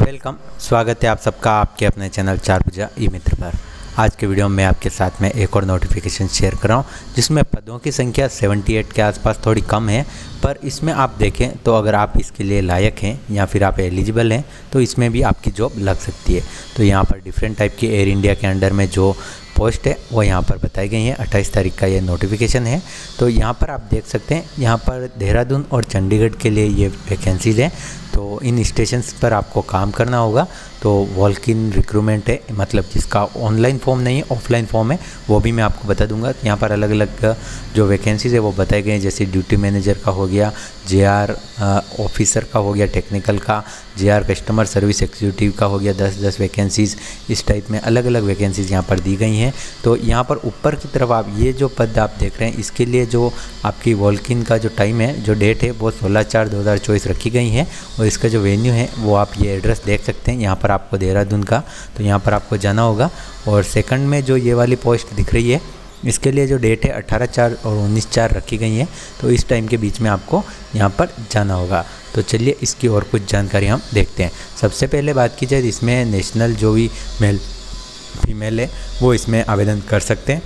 Welcome, स्वागत है आप सबका आपके अपने चैनल चारभुजा ई मित्र पर। आज के वीडियो में आपके साथ में एक और नोटिफिकेशन शेयर कर रहा हूँ जिसमें पदों की संख्या 78 के आसपास थोड़ी कम है, पर इसमें आप देखें तो अगर आप इसके लिए लायक हैं या फिर आप एलिजिबल हैं तो इसमें भी आपकी जॉब लग सकती है। तो यहाँ पर डिफरेंट टाइप की एयर इंडिया के अंडर में जो पोस्ट है वो यहाँ पर बताई गई है। 28 तारीख का ये नोटिफिकेशन है। तो यहाँ पर आप देख सकते हैं, यहाँ पर देहरादून और चंडीगढ़ के लिए ये वैकेंसीज़ हैं। तो इन स्टेशंस पर आपको काम करना होगा। तो वॉक इन रिक्रूटमेंट है, मतलब जिसका ऑनलाइन फॉर्म नहीं है ऑफलाइन फॉर्म है, वो भी मैं आपको बता दूंगा। यहाँ पर अलग अलग जो वैकेंसीज़ है वो बताए गए हैं, जैसे ड्यूटी मैनेजर का हो गया, जेआर ऑफिसर का हो गया, टेक्निकल का, जेआर कस्टमर सर्विस एग्जीक्यूटिव का हो गया, 10 वेकेंसीज़। इस टाइप में अलग अलग वैकेंसीज़ यहाँ पर दी गई हैं। तो यहाँ पर ऊपर की तरफ आप ये जो पद आप देख रहे हैं, इसके लिए जो आपकी वॉक इन का जो टाइम है, जो डेट है, वो 16/4/2024 रखी गई है। और इसका जो वेन्यू है वो आप ये एड्रेस देख सकते हैं यहाँ पर आपको देहरादून का। तो यहाँ पर आपको जाना होगा। और सेकंड में जो ये वाली पोस्ट दिख रही है, इसके लिए जो डेट है 18/4 और 19/4 रखी गई है। तो इस टाइम के बीच में आपको यहाँ पर जाना होगा। तो चलिए इसकी और कुछ जानकारी हम देखते हैं। सबसे पहले बात की जाए, इसमें नेशनल जो भी मेल फीमेल है वो इसमें आवेदन कर सकते हैं।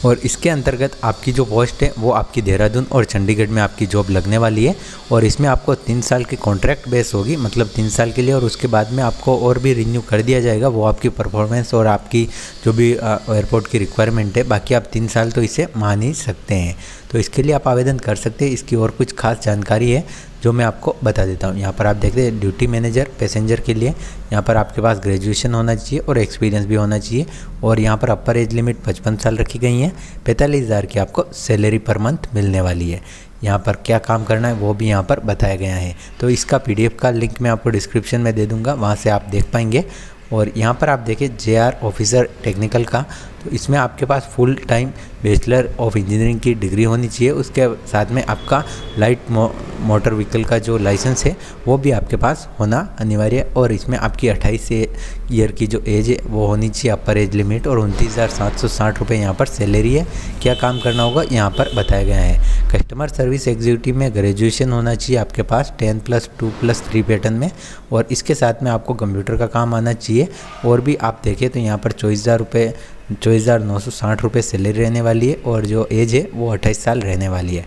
और इसके अंतर्गत आपकी जो पोस्ट है वो आपकी देहरादून और चंडीगढ़ में आपकी जॉब लगने वाली है। और इसमें आपको 3 साल की कॉन्ट्रैक्ट बेस होगी, मतलब 3 साल के लिए, और उसके बाद में आपको और भी रिन्यू कर दिया जाएगा। वो आपकी परफॉर्मेंस और आपकी जो भी एयरपोर्ट की रिक्वायरमेंट है, बाकी आप 3 साल तो इसे मान ही सकते हैं। तो इसके लिए आप आवेदन कर सकते हैं। इसकी और कुछ खास जानकारी है जो मैं आपको बता देता हूँ। यहाँ पर आप देखते हैं ड्यूटी मैनेजर पैसेंजर के लिए, यहाँ पर आपके पास ग्रेजुएशन होना चाहिए और एक्सपीरियंस भी होना चाहिए। और यहाँ पर अपर एज लिमिट 55 साल रखी गई है। 45,000 की आपको सैलरी पर मंथ मिलने वाली है। यहाँ पर क्या काम करना है वो भी यहाँ पर बताया गया है। तो इसका PDF का लिंक मैं आपको डिस्क्रिप्शन में दे दूँगा, वहाँ से आप देख पाएंगे। और यहाँ पर आप देखिए जेआर ऑफिसर टेक्निकल का, तो इसमें आपके पास full time bachelor of engineering की डिग्री होनी चाहिए। उसके साथ में आपका लाइट मोटर व्हीकल का जो लाइसेंस है वो भी आपके पास होना अनिवार्य है। और इसमें आपकी 28 ईयर की जो एज है वो होनी चाहिए, अपर एज लिमिट। और 29,760 रुपये यहाँ पर सैलरी है। क्या काम करना होगा यहाँ पर बताया गया है। कस्टमर सर्विस एग्जीक्यूटिव में ग्रेजुएशन होना चाहिए आपके पास 10+2+3 पैटर्न में। और इसके साथ में आपको कंप्यूटर का काम आना चाहिए। और भी आप देखें तो यहाँ पर 24,960 रुपये सैलरी रहने वाली है। और जो एज है वो 28 साल रहने वाली है।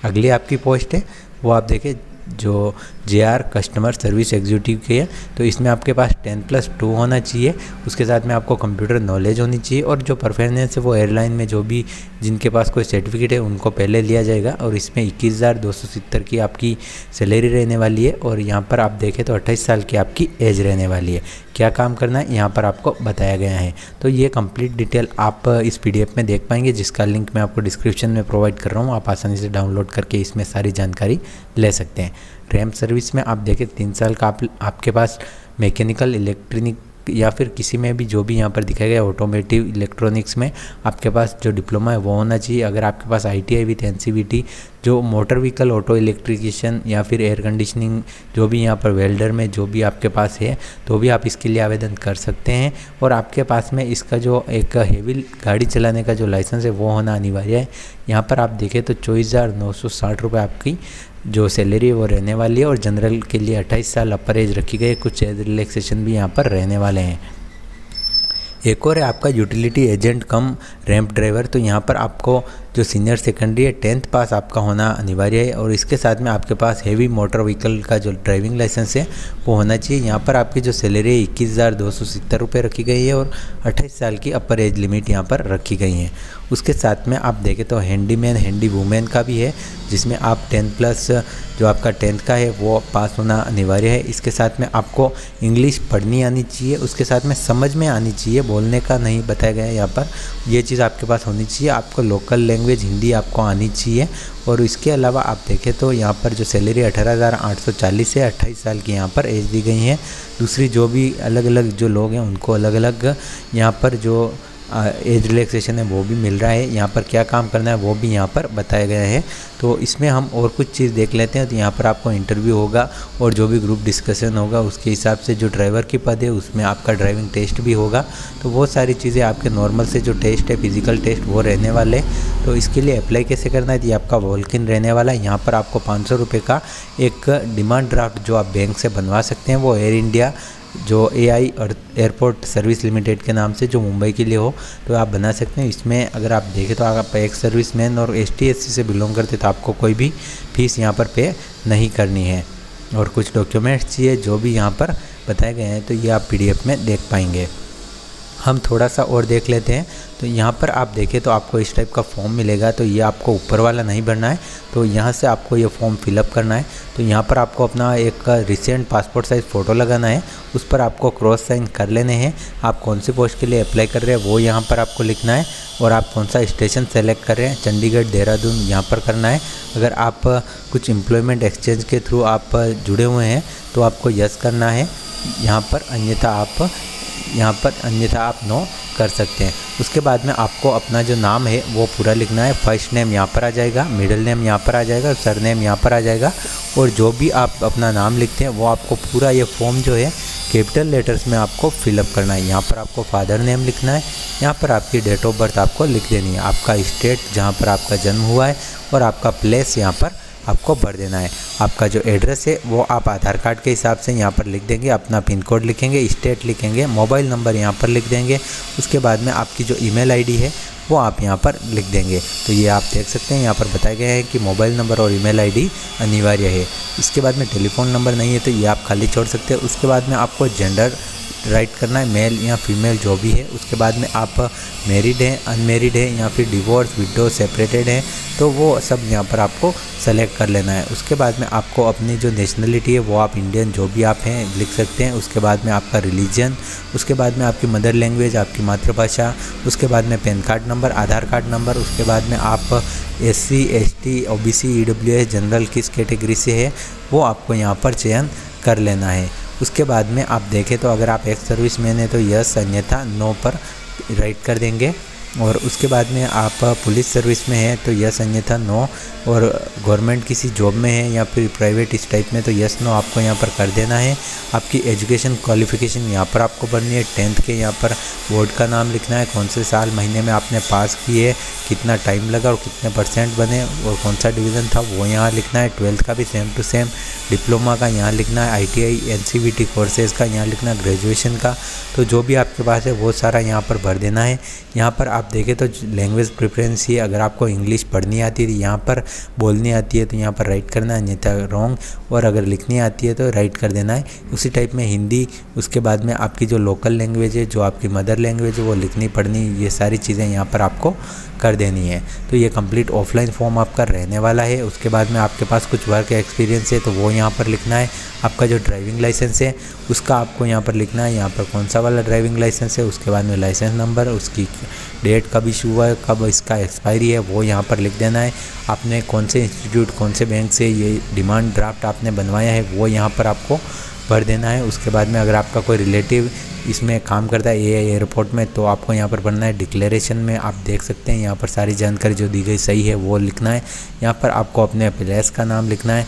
अगली आपकी पोस्ट है वो आप देखें जो जेआर कस्टमर सर्विस एग्जीक्यूटिव की है। तो इसमें आपके पास 10+2 होना चाहिए। उसके साथ में आपको कंप्यूटर नॉलेज होनी चाहिए। और जो परफॉर्मेंस है वो एयरलाइन में जो भी जिनके पास कोई सर्टिफिकेट है उनको पहले लिया जाएगा। और इसमें 21,270 की आपकी सैलरी रहने वाली है। और यहाँ पर आप देखें तो 28 साल की आपकी एज रहने वाली है। क्या काम करना है यहाँ पर आपको बताया गया है। तो ये कंप्लीट डिटेल आप इस PDF में देख पाएंगे, जिसका लिंक मैं आपको डिस्क्रिप्शन में प्रोवाइड कर रहा हूँ। आप आसानी से डाउनलोड करके इसमें सारी जानकारी ले सकते हैं। रैम सर्विस में आप देखें 3 साल का आपके पास मैकेनिकल, इलेक्ट्रॉनिक या फिर किसी में भी जो भी यहाँ पर दिखाया गया ऑटोमेटिव इलेक्ट्रॉनिक्स में आपके पास जो डिप्लोमा है वो होना चाहिए। अगर आपके पास ITI विथ NCVT जो मोटर व्हीकल ऑटो इलेक्ट्रिशियन या फिर एयर कंडीशनिंग जो भी यहाँ पर वेल्डर में जो भी आपके पास है तो भी आप इसके लिए आवेदन कर सकते हैं। और आपके पास में इसका जो एक हेवी गाड़ी चलाने का जो लाइसेंस है वो होना अनिवार्य है। यहाँ पर आप देखें तो 24,960 रुपये आपकी जो सैलरी वो रहने वाली है। और जनरल के लिए 28 साल अपर एज रखी गई है। कुछ एज रिलैक्सेशन भी यहाँ पर रहने वाले हैं। एक और है आपका यूटिलिटी एजेंट कम रैंप ड्राइवर। तो यहाँ पर आपको जो सीनियर सेकेंडरी है 10th पास आपका होना अनिवार्य है। और इसके साथ में आपके पास हेवी मोटर व्हीकल का जो ड्राइविंग लाइसेंस है वो होना चाहिए। यहाँ पर आपकी जो सैलरी है 21,270 रुपये रखी गई है। और 28 साल की अपर एज लिमिट यहाँ पर रखी गई है। उसके साथ में आप देखें तो हैंडीमैन, हैंडी वूमेन का भी है, जिसमें आप 10+ जो आपका 10th का है वो पास होना अनिवार्य है। इसके साथ में आपको इंग्लिश पढ़नी आनी चाहिए, उसके साथ में समझ में आनी चाहिए, बोलने का नहीं बताया गया है यहाँ पर। ये चीज़ आपके पास होनी चाहिए। आपको लोकल लैंग्वेज हिंदी आपको आनी चाहिए। और इसके अलावा आप देखें तो यहाँ पर जो सैलरी 18,840 है, 28 साल की यहाँ पर एज दी गई है। दूसरी जो भी अलग अलग जो लोग हैं उनको अलग अलग यहाँ पर जो एज रिलैक्सेशन है वो भी मिल रहा है। यहाँ पर क्या काम करना है वो भी यहाँ पर बताया गया है। तो इसमें हम और कुछ चीज़ देख लेते हैं। तो यहाँ पर आपको इंटरव्यू होगा और जो भी ग्रुप डिस्कशन होगा उसके हिसाब से जो ड्राइवर की पद है उसमें आपका ड्राइविंग टेस्ट भी होगा। तो वो सारी चीज़ें आपके नॉर्मल से जो टेस्ट है फिजिकल टेस्ट वो रहने वाले। तो इसके लिए अप्लाई कैसे करना है, ये आपका वॉक इन रहने वाला है। यहाँ पर आपको 500 रुपये का एक डिमांड ड्राफ्ट जो आप बैंक से बनवा सकते हैं, वो एयर इंडिया जो AI और एयरपोर्ट सर्विस लिमिटेड के नाम से जो मुंबई के लिए हो तो आप बना सकते हैं। इसमें अगर आप देखें तो आप एक सर्विसमैन और ST/SC से बिलोंग करते तो आपको कोई भी फीस यहाँ पर पे नहीं करनी है। और कुछ डॉक्यूमेंट्स चाहिए जो भी यहाँ पर बताए गए हैं, तो ये आप PDF में देख पाएंगे। हम थोड़ा सा और देख लेते हैं। तो यहाँ पर आप देखें तो आपको इस टाइप का फॉर्म मिलेगा। तो ये आपको ऊपर वाला नहीं भरना है, तो यहाँ से आपको ये फॉर्म फिलअप करना है। तो यहाँ पर आपको अपना एक रिसेंट पासपोर्ट साइज़ फ़ोटो लगाना है, उस पर आपको क्रॉस साइन कर लेने हैं। आप कौन सी पोस्ट के लिए अप्लाई कर रहे हैं वो यहाँ पर आपको लिखना है, और आप कौन सा स्टेशन सेलेक्ट कर रहे हैं, चंडीगढ़ देहरादून यहाँ पर करना है। अगर आप कुछ एम्प्लॉयमेंट एक्सचेंज के थ्रू आप जुड़े हुए हैं तो आपको यस करना है यहाँ पर, अन्यथा आप नो कर सकते हैं। उसके बाद में आपको अपना जो नाम है वो पूरा लिखना है। फर्स्ट नेम यहाँ पर आ जाएगा, मिडिल नेम यहाँ पर आ जाएगा, सरनेम यहाँ पर आ जाएगा। और जो भी आप अपना नाम लिखते हैं वो आपको पूरा ये फॉर्म जो है कैपिटल लेटर्स में आपको फिलअप करना है। यहाँ पर आपको फादर नेम लिखना है, यहाँ पर आपकी डेट ऑफ बर्थ आपको लिख देनी है, आपका स्टेट जहाँ पर आपका जन्म हुआ है, और आपका प्लेस यहाँ पर आपको भर देना है। आपका जो एड्रेस है वो आप आधार कार्ड के हिसाब से यहाँ पर लिख देंगे, अपना पिन कोड लिखेंगे, स्टेट लिखेंगे, मोबाइल नंबर यहाँ पर लिख देंगे। उसके बाद में आपकी जो ईमेल आईडी है वो आप यहाँ पर लिख देंगे। तो ये आप देख सकते हैं यहाँ पर बताया गया है कि मोबाइल नंबर और ईमेल आईडी अनिवार्य है। इसके बाद में टेलीफोन नंबर नहीं है तो ये आप खाली छोड़ सकते हैं। उसके बाद में आपको जेंडर राइट करना है, मेल या फीमेल जो भी है। उसके बाद में आप मैरिड हैं, अनमेरिड है, या फिर डिवोर्स, विडो, सेपरेटेड हैं, तो वो सब यहाँ पर आपको सेलेक्ट कर लेना है। उसके बाद में आपको अपनी जो नेशनलिटी है वो आप इंडियन जो भी आप हैं लिख सकते हैं। उसके बाद में आपका रिलीजन, उसके बाद में आपकी मदर लैंग्वेज, आपकी मातृभाषा, उसके बाद में पैन कार्ड नंबर, आधार कार्ड नंबर। उसके बाद में आप SC, ST, OBC, EWS general किस कैटेगरी से है वो आपको यहाँ पर चयन कर लेना है। उसके बाद में आप देखें तो अगर आप एक्स सर्विसमैन है तो यस, अन्यथा नो पर राइट कर देंगे। और उसके बाद में आप पुलिस सर्विस में है तो यस, अन्यथा नो। और गवर्नमेंट किसी जॉब में है या फिर प्राइवेट इस टाइप में तो यस नो आपको यहाँ पर कर देना है। आपकी एजुकेशन क्वालिफ़िकेशन यहाँ पर आपको भरनी है। 10th के यहाँ पर बोर्ड का नाम लिखना है, कौन से साल महीने में आपने पास किए, कितना टाइम लगा और कितने % बने, और कौन सा डिवीज़न था वो यहाँ लिखना है। 12th का भी सेम टू सेम, डिप्लोमा का यहाँ लिखना है, ITI NCVT कोर्सेज़ का यहाँ लिखना है, ग्रेजुएशन का। तो जो भी आपके पास है वो सारा यहाँ पर भर देना है। यहाँ पर आप देखें तो लैंग्वेज प्रेफरेंस ही, अगर आपको इंग्लिश पढ़नी आती है यहाँ पर, बोलनी आती है तो यहाँ पर राइट करना है, अन्यथा रॉन्ग। और अगर लिखनी आती है तो राइट कर देना है। उसी टाइप में हिंदी, उसके बाद में आपकी जो लोकल लैंग्वेज है, जो आपकी मदर लैंग्वेज है वो लिखनी पढ़नी, ये सारी चीज़ें यहाँ पर आपको कर देनी है। तो ये कंप्लीट ऑफलाइन फॉर्म आपका रहने वाला है। उसके बाद में आपके पास कुछ वर्क एक्सपीरियंस है तो वो यहाँ पर लिखना है। आपका जो ड्राइविंग लाइसेंस है उसका आपको यहाँ पर लिखना है, यहाँ पर कौन सा वाला ड्राइविंग लाइसेंस है। उसके बाद में लाइसेंस नंबर, उसकी डेट कब इशू हुआ है, कब इसका एक्सपायरी है वो यहाँ पर लिख देना है। आपने कौन से इंस्टीट्यूट, कौन से बैंक से ये डिमांड ड्राफ्ट आपने बनवाया है वो यहाँ पर आपको भर देना है। उसके बाद में अगर आपका कोई रिलेटिव इसमें काम करता है एयरपोर्ट में तो आपको यहाँ पर भरना है। डिक्लेरेशन में आप देख सकते हैं यहाँ पर सारी जानकारी जो दी गई सही है वो लिखना है। यहाँ पर आपको अपने प्लेस का नाम लिखना है,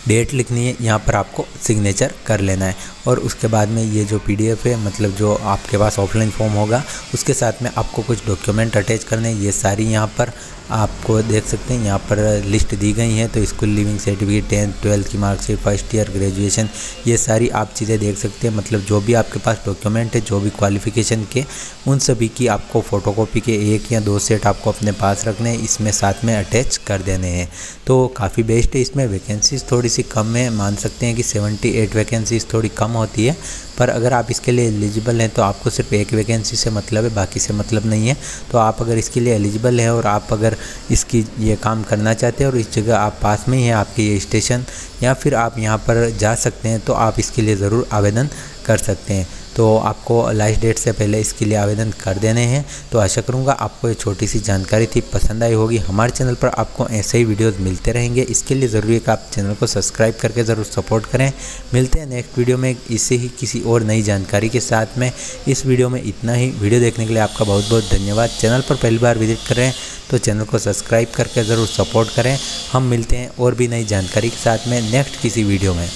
डेट लिखनी है, यहाँ पर आपको सिग्नेचर कर लेना है। और उसके बाद में ये जो PDF है, मतलब जो आपके पास ऑफलाइन फॉर्म होगा उसके साथ में आपको कुछ डॉक्यूमेंट अटैच करने हैं। ये सारी यहाँ पर आपको देख सकते हैं, यहाँ पर लिस्ट दी गई हैं। तो school leaving certificate, 10th 12th की मार्कशीट, फर्स्ट ईयर, ग्रेजुएशन, ये सारी आप चीज़ें देख सकते हैं। मतलब जो भी आपके पास डॉक्यूमेंट है, जो भी क्वालिफ़िकेशन के, उन सभी की आपको फ़ोटोकॉपी के 1 या 2 सेट आपको अपने पास रखने हैं, इसमें साथ में अटैच कर देने हैं। तो काफ़ी बेस्ट है। इसमें वैकेंसीज़ थोड़ी सी कम है, मान सकते हैं कि 78 वैकेंसीज़ थोड़ी कम होती है, पर अगर आप इसके लिए एलिजिबल हैं तो आपको सिर्फ 1 वैकेंसी से मतलब है, बाकी से मतलब नहीं है। तो आप अगर इसके लिए एलिजिबल हैं और आप अगर इसकी ये काम करना चाहते हैं और इस जगह आप पास में ही है आपके ये स्टेशन, या फिर आप यहाँ पर जा सकते हैं, तो आप इसके लिए ज़रूर आवेदन कर सकते हैं। तो तो आपको लास्ट डेट से पहले इसके लिए आवेदन कर देने हैं। तो आशा करूँगा आपको ये छोटी सी जानकारी थी पसंद आई होगी। हमारे चैनल पर आपको ऐसे ही वीडियोस मिलते रहेंगे। इसके लिए ज़रूरी है कि आप चैनल को सब्सक्राइब करके ज़रूर सपोर्ट करें। मिलते हैं नेक्स्ट वीडियो में इसे ही किसी और नई जानकारी के साथ में। इस वीडियो में इतना ही। वीडियो देखने के लिए आपका बहुत बहुत धन्यवाद। चैनल पर पहली बार विजिट कर रहे हैं तो चैनल को सब्सक्राइब करके ज़रूर सपोर्ट करें। हम मिलते हैं और भी नई जानकारी के साथ में नेक्स्ट किसी वीडियो में।